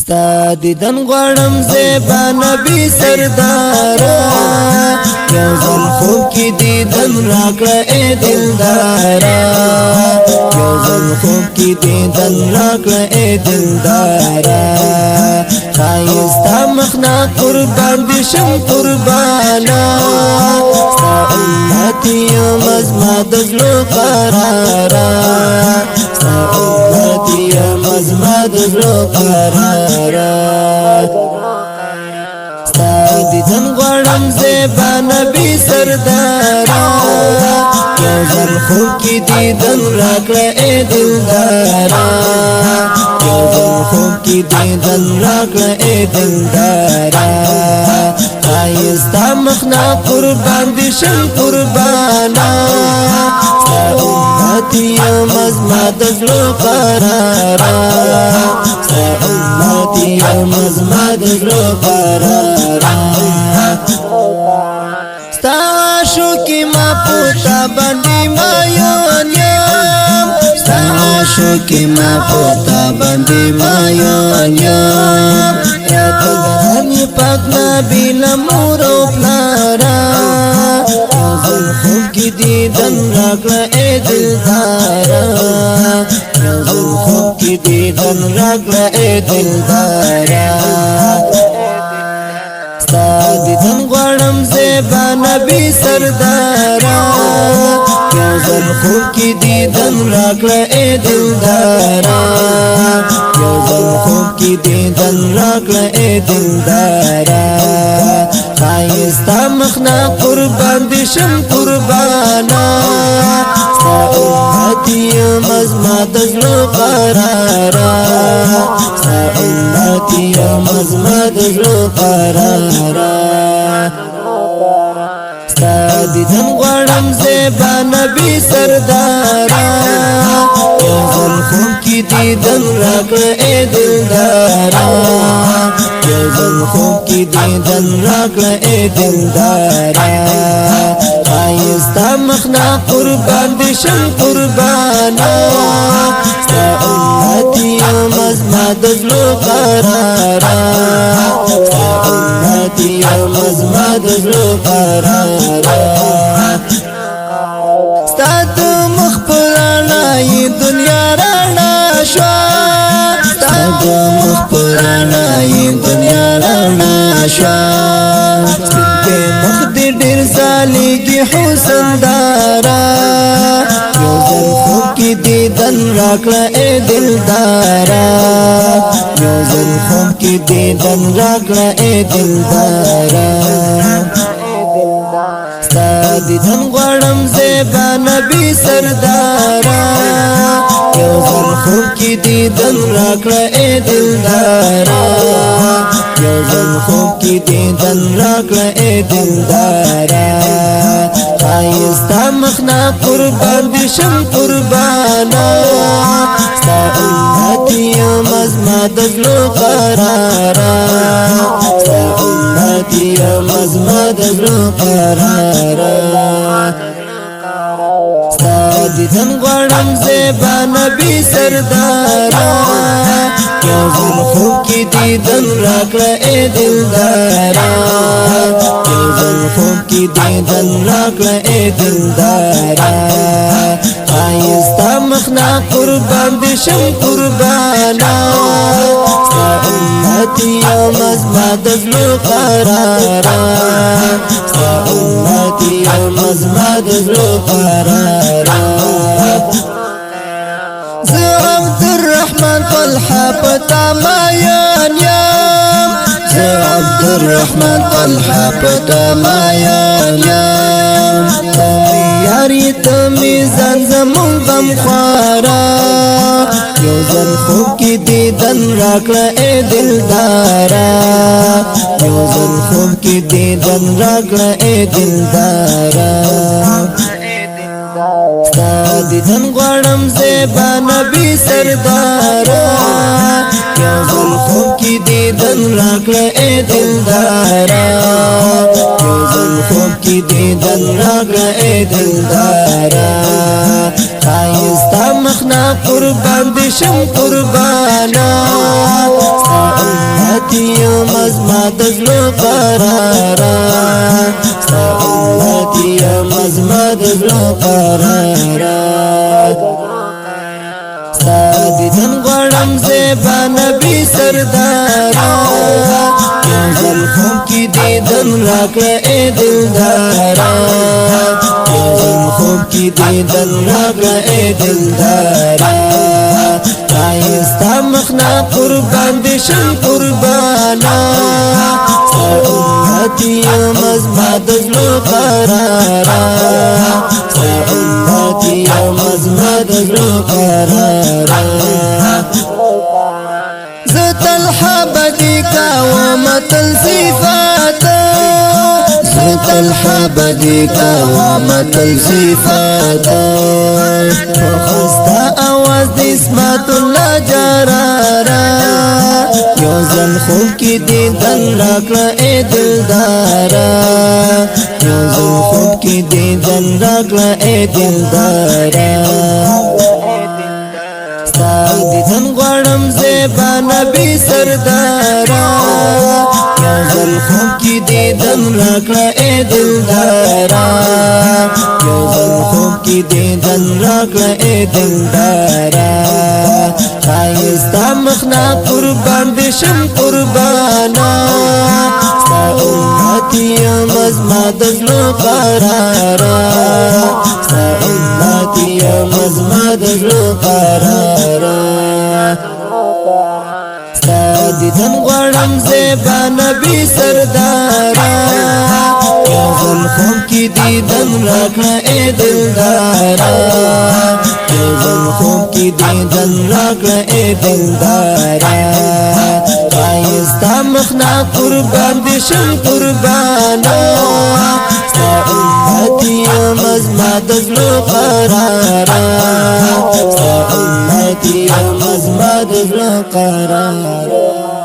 ستا دیدن غواړم زیبا نبی سردارا یو ځل خوب کې دیدن راکړه ای دلدارا یو ځل خوب کې دیدن راکړه ای دلدارا ښایسته مخنا قربان دې شم قربانا ستا امت یم زما د زړه قرارا ستا امت یم زما د زړه قرارا ستا دیدن غواړم زیبا نبی سردارا یو ځل خوب کې دیدن راکړه ای دلدارا یو ځل خوب کې دیدن راکړه ای دلدارا ښایسته مخنا قربان دې شم قربانا ستا امت یم زما د زړه قرارا ستا امت یم زما د زړه قرارا ستا عاشقي ما پوتا باندې مایون یم ستا عاشقي ما پوتا باندې مایون یم یا تلغنی پاک نبی لمور او پلارا یو ځل خوب کې دیدن راکړه ای دلدارا یو ځل خوب کې دیدن راکړه ای دلدارا ستا دیدن غواړم زیبا نبی سردارا یو ځل خوب کې دیدن راکړه ای دلدارا یو ځل خوب کې دیدن راکړه ای دلدارا ښایسته مخنا قربان دې شم قربانا ستا امت یم زما د زړه قرارا ستا امت یم زما د زړه قرارا ستا دیدن غواړم زیبا نبی سردارا یو ځل خوب کې دیدن راکړه ای دلدارا یو ځل خوب کې دیدن راکړه ای دلدارا ښایسته مخنا قربان دې شم قربانا ستا امت یم زما د زړه قرارا ستا امت یم زما د زړه قرارا ستا د مخ په رڼا یې دنیا رڼا شوه ستا د مخ په رڼا یې دنیا رڼا شوه سپین مخ دې ډېر ځلېږي حسن دارا یو ځل خوب کې دیدن راکړه ای دلدارا یو ځل خوب کې دیدن راکړه ای دلدارا ستا دیدن غواړم زیبا نبی سردارا یو ځل خوب کې دیدن راکړه ای دلدارا یو ځل خوب کې دیدن راکړه ای دلدارا ښایسته مخنا قربان دې شم قربانا ستا امت یم زما د زړه قرارا ستا امت یم زما د زړه قرارا ستا دیدن غواړم زیبا نبی سردارا یو ځل خوب کې دیدن راکړه ای دلدارا یو ځل خوب کې دیدن راکړه ای دلدارا ښایسته مخنا قربان دې شم قربانا ستا امت یم زما د زړه قرارا ستا امت یم زما د زړه قرارا زه عبدالرحمن طلحه پتا مایان یم زه عبدالرحمن طلحه پتا مایان یم تمی یاری تمی ځان زمون غم خوارا یو ځل خوب کې دیدن راکړه ای دلدارا یو ځل خوب کې دیدن راکړه ای دلدارا ستا دیدن غواړم زیبا نبی سردارا یو ځل خوب کې دیدن راکړه ای دلدارا یو ځل خوب کې دیدن راکړه ای دلدارا ښایسته مخنا قربان دې شم قربانا ستا امتی مزما دزلو قرارا ستا امتی مزما دزلو قرارا ستا دیدن غړم زیبا نبی سردارا یو ځل خوب کی دیدن راکړه ای دلدارا یو ځل خوب کی دیدن راکړه ای دلدارا رایستا مخنا قربان دی شم قربانا ستا امتی مزما دزلو قرارا ستا امتی مزما دزلو قرارا زت الحبدی کا ومتل صفاتا زت الحبدی کا ومتل صفاتا خستا آواز دی اسمت اللہ جرارا یو ځل خوب کی دیدن راکړه ای دلدارا یو ځل خوب کی دیدن راکړه ای دلدارا ستا دیدن غواړم زیبا نبی سردارا یو ځل خوب کی دیدن راکړه ای دلدارا یو ځل خوب کی دیدن راکړه ای دلدارا ښایستا مخنا قربان دی شم قربانا ستا امتی مزما دزلو قرارا ستا امتی مزما دزلو قرارا ستا دیدن غواړم زیبا نبی سردارا یو ځل خوب کی دیدن راکړه ای دلدارا یو ځل خوب کی دیدن راکړه ای دلدارا ښایستا مخنا قربان دی شم قربانا ستا امتی مزما دزلو قرارا ستا امتی مزما دزلو قرارا